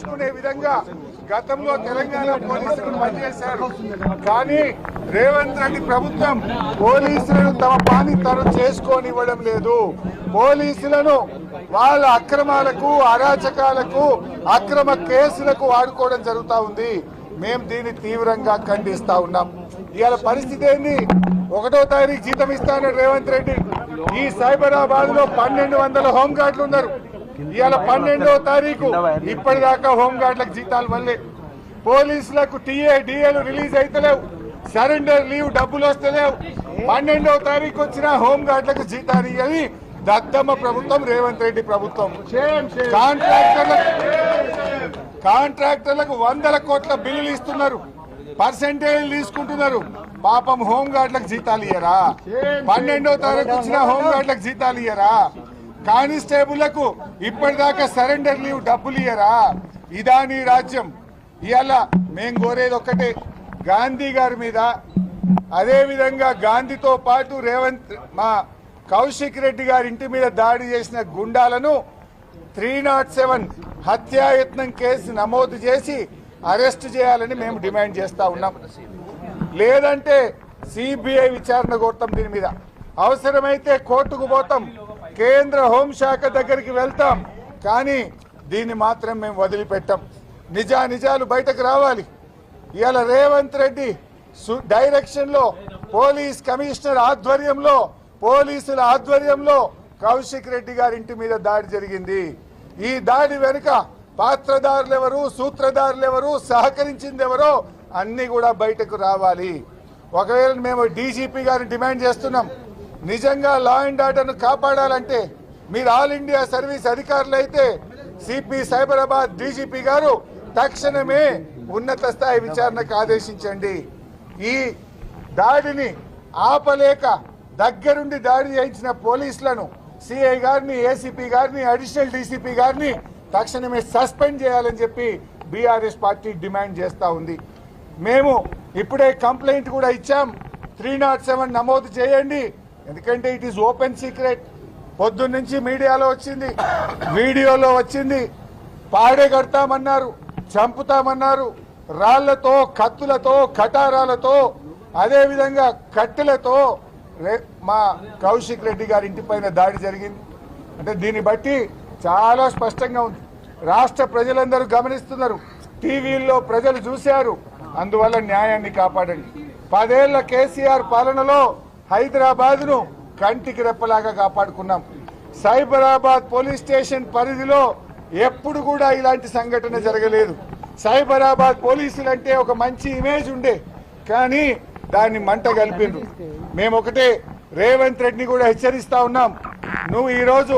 తప్పించుకునే విధంగా గతంలో తెలంగాణ పోలీసులు పనిచేశారు. కానీ రేవంత్ రెడ్డి ప్రభుత్వం పోలీసులను తమ పని తను చేసుకోనివ్వడం లేదు. పోలీసులను వాళ్ళ అక్రమాలకు, అరాచకాలకు, అక్రమ కేసులకు వాడుకోవడం జరుగుతూ ఉంది. మేము దీన్ని తీవ్రంగా ఖండిస్తా ఉన్నాం. ఇవాళ పరిస్థితి ఏంది? 1వ తారీఖు జీతం ఇస్తానని రేవంత్ రెడ్డి ఈ సైబరాబాద్ లో 1200 హోంగార్డులు ఉన్నారు. ఇవాళ 12వ తారీఖు ఇప్పటిదాకా హోంగార్డులకు జీతాలు వల్లే, పోలీసులకు టీఏ డిఏలు రిలీజ్ అయితలేవు, సరెండర్ లీవ్ డబ్బులు వస్తలేవు. 12వ తారీఖు వచ్చిన హోంగార్డులకు జీతాలు ఇవ్వని దద్దమ్మ ప్రభుత్వం రేవంత్ రెడ్డి ప్రభుత్వం. కాంట్రాక్టర్లకు 100 కోట్ల బిల్లులు ఇస్తున్నారు, పర్సెంటేజ్ తీసుకుంటున్నారు. పాపం హోంగార్డులకు జీతాలు ఇయ్యరా? 12వ తారీఖు వచ్చిన హోంగార్డులకు జీతాలు ఇయ్యరా? కానిస్టేబుళ్లకు ఇప్పటిదాకా సరెండర్ లీవ్ డబ్బులు ఇయ్యరా? ఇదా నీ రాజ్యం? ఇవాళ మేము కోరేది ఒక్కటే, గాంధీ గారి మీద, అదేవిధంగా గాంధీతో పాటు మా కౌశిక్ రెడ్డి గారి ఇంటి మీద దాడి చేసిన గుండాలను 307 హత్యాయత్నం కేసు నమోదు చేసి అరెస్ట్ చేయాలని మేము డిమాండ్ చేస్తా ఉన్నాం. లేదంటే సిబిఐ విచారణ కోరుతాం. దీని మీద అవసరమైతే కోర్టుకు పోతాం, కేంద్ర హోంశాఖ దగ్గరికి వెళ్తాం. కానీ దీన్ని మాత్రం మేము వదిలిపెట్టాం. నిజాలు బయటకు రావాలి. ఇవాళ రేవంత్ రెడ్డి డైరెక్షన్ లో పోలీస్ కమిషనర్ ఆధ్వర్యంలో, పోలీసుల ఆధ్వర్యంలో కౌశిక్ రెడ్డి గారి ఇంటి మీద దాడి జరిగింది. ఈ దాడి వెనుక పాత్రదారులు ఎవరు, సూత్రధారులు ఎవరు, సహకరించింది ఎవరో అన్ని కూడా బయటకు రావాలి. ఒకవేళ మేము డీజీపీ గారిని డిమాండ్ చేస్తున్నాం, నిజంగా లా అండ్ ఆర్డర్ను కాపాడాలంటే మీరు ఆల్ ఇండియా సర్వీస్ అధికారులు అయితే సిపి సైబరాబాద్ డీజీపీ గారు తక్షణమే ఉన్నత స్థాయి విచారణకు ఆదేశించండి. ఈ దాడిని ఆపలేక దగ్గరుండి దాడి చేయించిన పోలీసులను, సిఐ గారిని, ఏసీపీ గారిని, అడిషనల్ డీసీపీ గారిని తక్షణమే సస్పెండ్ చేయాలని చెప్పి బీఆర్ఎస్ పార్టీ డిమాండ్ చేస్తూ ఉంది. మేము ఇప్పుడే కంప్లైంట్ కూడా ఇచ్చాం, 307 నమోదు చేయండి. ఎందుకంటే ఇట్ ఈస్ ఓపెన్ సీక్రెట్. పొద్దున్నుంచి మీడియాలో వచ్చింది, వీడియోలో వచ్చింది. పాడే కడతామన్నారు, చంపుతామన్నారు, రాళ్లతో, కత్తులతో, కటారాలతో, అదేవిధంగా కట్టెలతో మా కౌశిక్ రెడ్డి గారి ఇంటి పైన దాడి జరిగింది. అంటే దీన్ని బట్టి చాలా స్పష్టంగా ఉంది. రాష్ట్ర ప్రజలందరూ గమనిస్తున్నారు, టీవీల్లో ప్రజలు చూశారు. అందువల్ల న్యాయాన్ని కాపాడండి. 10 ఏళ్ల కేసీఆర్ పాలనలో హైదరాబాద్ను కంటికి రెప్పలాగా కాపాడుకున్నాం. సైబరాబాద్ పోలీస్ స్టేషన్ పరిధిలో ఎప్పుడు కూడా ఇలాంటి సంఘటన జరగలేదు. సైబరాబాద్ పోలీసులంటే ఒక మంచి ఇమేజ్ ఉండే, కానీ దాన్ని మంట కలిపిండ్రు. మేము ఒకటే రేవంత్ రెడ్డిని కూడా హెచ్చరిస్తా ఉన్నాం, నువ్వు ఈరోజు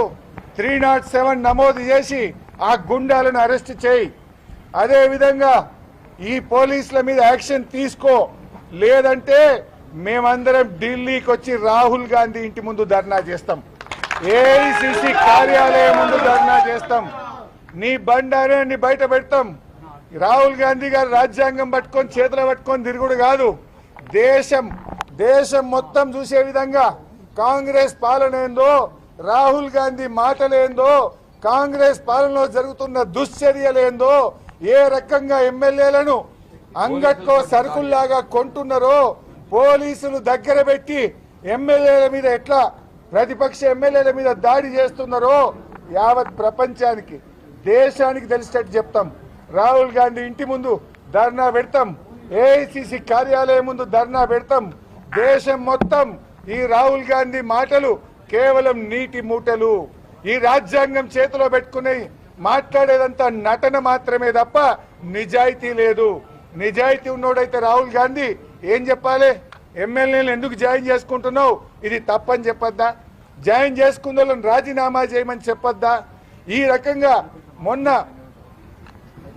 307 నమోదు చేసి ఆ గుండాలను అరెస్ట్ చేయి. అదేవిధంగా ఈ పోలీసుల మీద యాక్షన్ తీసుకో. లేదంటే మేమందరం ఢిల్లీకి వచ్చి రాహుల్ గాంధీ ఇంటి ముందు ధర్నా చేస్తాం, ఏఐసిసి కార్యాలయం ముందు ధర్నా చేస్తాం, నీ బండారాన్ని బయట పెడతాం. రాహుల్ గాంధీ గారు రాజ్యాంగం పట్టుకొని చేతులు పట్టుకొని తిరుగుడు కాదు, దేశం మొత్తం చూసే విధంగా కాంగ్రెస్ పాలన ఏందో, రాహుల్ గాంధీ మాటలేందో, కాంగ్రెస్ పాలనలో జరుగుతున్న దుశ్చర్యలేందో, ఏ రకంగా ఎమ్మెల్యేలను అంగట్లో సరుకుల్లాగా కొంటున్నారో, పోలీసులు దగ్గర పెట్టి ఎమ్మెల్యేల మీద ఎట్లా ప్రతిపక్ష ఎమ్మెల్యేల మీద దాడి చేస్తున్నారో యావత్ ప్రపంచానికి, దేశానికి తెలిసేటట్టు చెప్తాం. రాహుల్ గాంధీ ఇంటి ముందు ధర్నా పెడతాం, ఏఐసిసి కార్యాలయం ముందు ధర్నా పెడతాం. దేశం మొత్తం ఈ రాహుల్ గాంధీ మాటలు కేవలం నీటి మూటలు, ఈ రాజ్యాంగం చేతిలో పెట్టుకుని మాట్లాడేదంతా నటన మాత్రమే తప్ప నిజాయితీ లేదు. నిజాయితీ ఉన్నోడైతే రాహుల్ గాంధీ ఏం చెప్పాలి? ఎమ్మెల్యేలు ఎందుకు జాయిన్ చేసుకుంటున్నావు, ఇది తప్పని చెప్పొద్దా? జాయిన్ చేసుకున్న వాళ్ళని రాజీనామా చేయమని చెప్పొద్దా? ఈ రకంగా మొన్న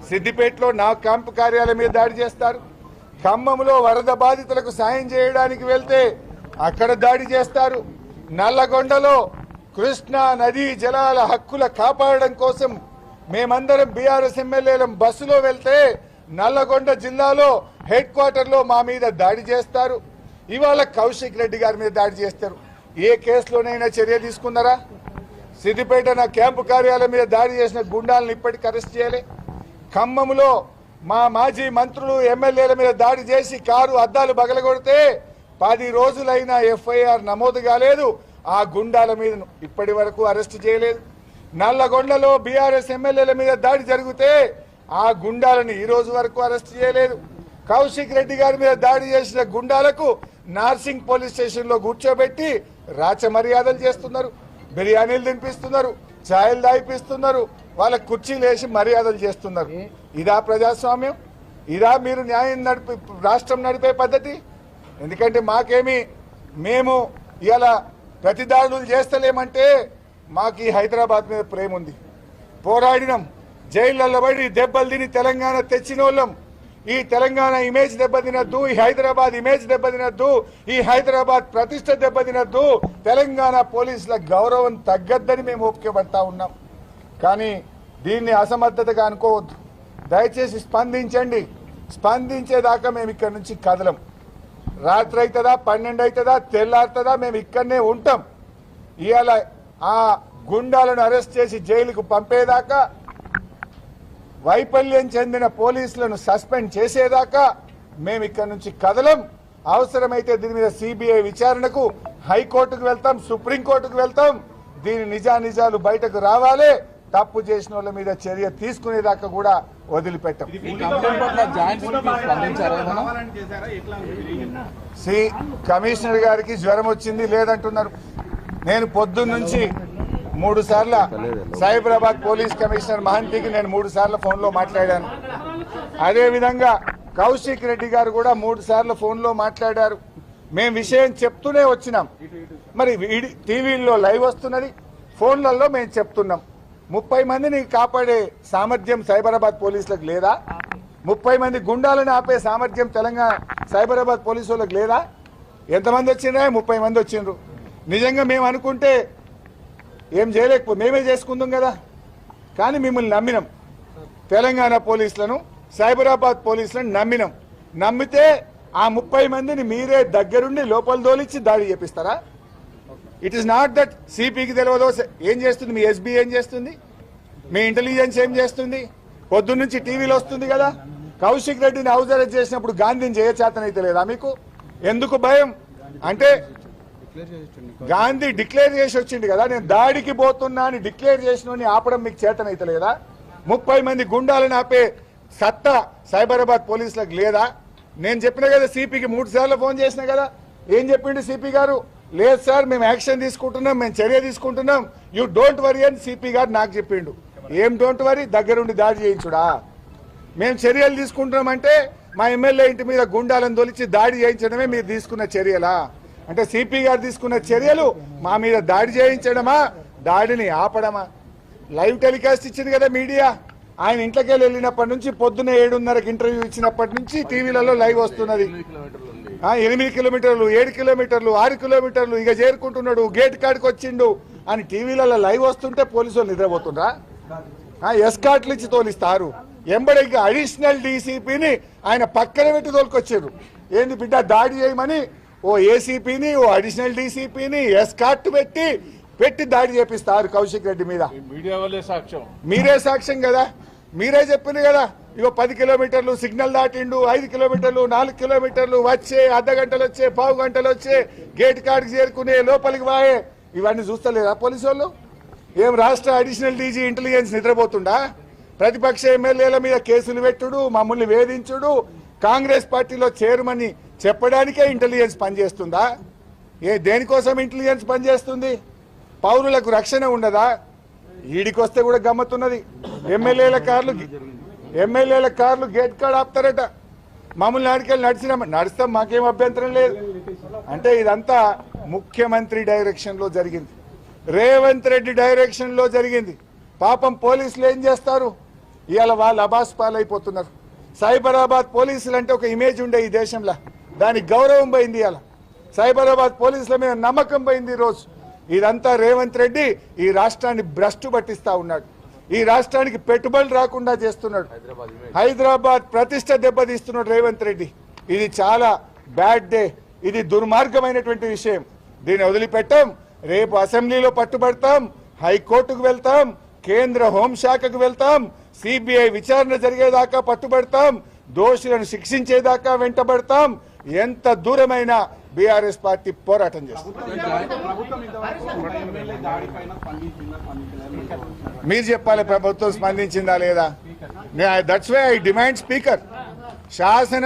సిద్దిపేటలో నా క్యాంపు కార్యాలయం మీద దాడి చేస్తారు, ఖమ్మంలో వరద బాధితులకు సాయం చేయడానికి వెళ్తే అక్కడ దాడి చేస్తారు, నల్లగొండలో కృష్ణా నదీ జలాల హక్కుల కాపాడడం కోసం మేమందరం బీఆర్ఎస్ ఎమ్మెల్యేలం బస్సులో వెళ్తే నల్లగొండ జిల్లాలో హెడ్ క్వార్టర్లో మా మీద దాడి చేస్తారు. ఇవాళ కౌశిక్ రెడ్డి గారి మీద దాడి చేస్తారు. ఏ కేసులోనైనా చర్య తీసుకున్నారా? సిద్దిపేట నా క్యాంపు కార్యాలయం మీద దాడి చేసిన గుండాలను ఇప్పటికి అరెస్ట్ చేయాలి. ఖమ్మంలో మా మాజీ మంత్రులు ఎమ్మెల్యేల మీద దాడి చేసి కారు అద్దాలు బగలగొడితే 10 రోజులైనా ఎఫ్ఐఆర్ నమోదు కాలేదు. ఆ గుండాల మీద ఇప్పటి వరకు అరెస్ట్ చేయలేదు. నల్లగొండలో బీఆర్ఎస్ ఎమ్మెల్యేల మీద దాడి జరిగితే ఆ గుండాలను ఈ రోజు వరకు అరెస్ట్ చేయలేదు. కౌశిక్ రెడ్డి గారి మీద దాడి చేసిన గుండాలకు నార్సింగ్ పోలీస్ స్టేషన్ లో కూర్చోబెట్టి రాచ మర్యాదలు చేస్తున్నారు. బిర్యానీలు తినిపిస్తున్నారు, ఛాయలు దాయిపిస్తున్నారు, వాళ్ళ కుర్చీలు వేసి మర్యాదలు చేస్తున్నారు. ఇదా ప్రజాస్వామ్యం? ఇదా మీరు న్యాయం రాష్ట్రం నడిపే పద్ధతి? ఎందుకంటే మేము ఇలా ప్రతిదాడులు చేస్తలేమంటే మాకు ఈ హైదరాబాద్ మీద ప్రేమ ఉంది. పోరాడినాం, జైళ్ళల్లో పడి దెబ్బలు తిని తెలంగాణ తెచ్చిన వాళ్ళం. ఈ తెలంగాణ ఇమేజ్ దెబ్బతినద్దు, ఈ హైదరాబాద్ ఇమేజ్ దెబ్బతినద్దు, ఈ హైదరాబాద్ ప్రతిష్ట దెబ్బతినద్దు, తెలంగాణ పోలీసుల గౌరవం తగ్గద్దని మేము ఓపికపడతా ఉన్నాం. కానీ దీన్ని అసమర్థతగా అనుకోవద్దు. దయచేసి స్పందించండి. స్పందించేదాకా మేము ఇక్కడ నుంచి కదలం. రాత్రి అవుతుందా, 12 అవుతుందా, తెల్లారుతుందా, మేము ఇక్కడనే ఉంటాం. ఇవాళ ఆ గుండాలను అరెస్ట్ చేసి జైలుకు పంపేదాకా, వైఫల్యం చెందిన పోలీసులను సస్పెండ్ చేసేదాకా మేము ఇక్కడ నుంచి కదలం. అవసరమైతే దీని మీద సిబిఐ విచారణకు హైకోర్టుకు వెళ్తాం, సుప్రీంకోర్టుకు వెళ్తాం. దీని నిజానిజాలు బయటకు రావాలి. తప్పు చేసిన వాళ్ళ మీద చర్య తీసుకునేదాకా కూడా వదిలిపెట్టాం. కమిషనర్ గారికి జ్వరం వచ్చింది లేదంటున్నారు. నేను పొద్దున్న నుంచి 3 సార్లు సైబరాబాద్ పోలీస్ కమిషనర్ మహంతికి నేను 3 సార్లు ఫోన్లో మాట్లాడాను. అదేవిధంగా కౌశిక్ రెడ్డి గారు కూడా 3 సార్లు ఫోన్లో మాట్లాడారు. మేము విషయం చెప్తూనే వచ్చినాం. మరి టీవీల్లో లైవ్ వస్తున్నది, ఫోన్లలో మేము చెప్తున్నాం. 30 మందిని కాపాడే సామర్థ్యం సైబరాబాద్ పోలీసులకు లేదా? 30 మంది గుండాలను ఆపే సామర్థ్యం తెలంగాణ సైబరాబాద్ పోలీసు వాళ్ళకి లేదా? ఎంతమంది వచ్చిండ్రా? 30 మంది వచ్చిండ్రు. నిజంగా మేము అనుకుంటే ఏం మేమే చేసుకుందాం కదా. కానీ మిమ్మల్ని నమ్మినాం. తెలంగాణ పోలీసులను, సైబరాబాద్ పోలీసులను నమ్మినాం. నమ్మితే ఆ 30 మందిని మీరే దగ్గరుండి లోపల దోలిచ్చి దాడి చేపిస్తారా? ఇట్ ఈస్ నాట్ దట్ సిపికి తెలియదో ఏం చేస్తుంది, మీ ఎస్బీ ఏం చేస్తుంది, మీ ఇంటెలిజెన్స్ ఏం చేస్తుంది? పొద్దున్న నుంచి టీవీలో వస్తుంది కదా. కౌశిక్ రెడ్డిని హౌస్ అరెస్ట్ చేసినప్పుడు గాంధీని చేయచేతనైతే లేదా మీకు? ఎందుకు భయం అంటే గాంధీ డిక్లేర్ చేసి వచ్చింది కదా, నేను దాడికి పోతున్నా అని డిక్లేర్ చేసిన ఆపడం మీకు చేతనైతే లేదా? 30 మంది గుండాలను ఆపే సత్తా సైబరాబాద్ పోలీసులకు లేదా? నేను చెప్పిన కదా, సిపికి 3 సార్లు ఫోన్ చేసిన కదా. ఏం చెప్పిండు సిపి గారు? లేదు సార్, మేము యాక్షన్ తీసుకుంటున్నాం, మేము చర్య తీసుకుంటున్నాం, యూ డోంట్ వరీ అని సిపి గారు నాకు చెప్పిండు. ఏం డోంట్ వరీ? దగ్గరుండి దాడి చేయించుడా? మేము చర్యలు తీసుకుంటున్నామంటే మా ఎమ్మెల్యే ఇంటి మీద గుండాలను తొలిచి దాడి చేయించడమే మీరు తీసుకున్న చర్యలా? అంటే సిపి గారు తీసుకున్న చర్యలు మా మీద దాడి చేయించడమా, దాడిని ఆపడమా? లైవ్ టెలికాస్ట్ ఇచ్చింది కదా మీడియా. ఆయన ఇంట్లోకి వెళ్ళినప్పటి నుంచి పొద్దున్న 7:30కి ఇంటర్వ్యూ ఇచ్చినప్పటి నుంచి టీవీలలో లైవ్ వస్తున్నది. 8 కిలోమీటర్లు, 7 కిలోమీటర్లు, 6 కిలోమీటర్లు, ఇక చేరుకుంటున్నాడు, గేట్ కాడికి వచ్చిండు అని టీవీలలో లైవ్ వస్తుంటే పోలీసులు నిద్రపోతుండ్రా? ఎస్కాట్లు ఇచ్చి తోలిస్తారు. ఎంబడి అడిషనల్ డీసీపీని ఆయన పక్కన పెట్టి తోలుకొచ్చారు. ఏంది బిడ్డ దాడి చేయమని ఓ ఏసీపీని, ఓ అడిషనల్ డీసీపీని ఎస్కాట్ పెట్టి దాడి చేపిస్తారు కౌశిక్ రెడ్డి మీద. మీరే సాక్ష్యం కదా. మీరే చెప్పింది కదా, ఇగో 10 కిలోమీటర్లు సిగ్నల్ దాటిండు, 5 కిలోమీటర్లు, 4 కిలోమీటర్లు వచ్చే, అర్ధగంటలు వచ్చే, పావు గంటలు వచ్చే, గేట్ కాడికి చేరుకునే, లోపలికి వాయే. ఇవన్నీ చూస్తలేదా పోలీసు వాళ్ళు? ఏం రాష్ట్ర అడిషనల్ డీజీ ఇంటెలిజెన్స్ నిద్రపోతుండా? ప్రతిపక్ష ఎమ్మెల్యేల మీద కేసులు పెట్టుడు, మమ్మల్ని వేధించుడు, కాంగ్రెస్ పార్టీలో చేరమని చెప్పడానికే ఇంటెలిజెన్స్ పనిచేస్తుందా? దేనికోసం ఇంటెలిజెన్స్ పనిచేస్తుంది? పౌరులకు రక్షణ ఉండదా? ఈడికి వస్తే కూడా గమ్మతున్నది. ఎమ్మెల్యేల కార్లు గేట్ కాడ ఆపుతారట. మమ్మల్ని ఆడికెళ్ళి నడుస్తాం, మాకేం అభ్యంతరం లేదు అంటే ఇదంతా ముఖ్యమంత్రి డైరెక్షన్ లో జరిగింది, రేవంత్ రెడ్డి డైరెక్షన్ లో జరిగింది. పాపం పోలీసులు ఏం చేస్తారు? ఇవాళ వాళ్ళు అబాస్ పాలైపోతున్నారు. సైబరాబాద్ పోలీసులు అంటే ఒక ఇమేజ్ ఉండే ఈ దేశంలో, దానికి గౌరవం పోయింది. ఇవాళ సైబరాబాద్ పోలీసుల మీద నమ్మకం పోయింది. ఈరోజు ఇదంతా రేవంత్ రెడ్డి ఈ రాష్ట్రాన్ని భ్రష్టు పట్టిస్తా ఉన్నాడు. ఈ రాష్ట్రానికి పెట్టుబడులు రాకుండా చేస్తున్నాడు. హైదరాబాద్ ప్రతిష్ట దెబ్బతీస్తున్నాడు రేవంత్ రెడ్డి. ఇది చాలా బ్యాడ్ డే. ఇది దుర్మార్గమైనటువంటి విషయం. దీన్ని వదిలిపెట్టాం. రేపు అసెంబ్లీలో పట్టుబడతాం, హైకోర్టుకు వెళ్తాం, కేంద్ర హోంశాఖకు వెళ్తాం, సిబిఐ విచారణ జరిగేదాకా పట్టుబడతాం, దోషులను శిక్షించేదాకా వెంటబడతాం. ఎంత దూరమైన బీఆర్ఎస్ పార్టీ పోరాటం చేస్తుంది. మీరు చెప్పాలి ప్రభుత్వం స్పందించిందా లేదా. That's why I demand speaker శాసన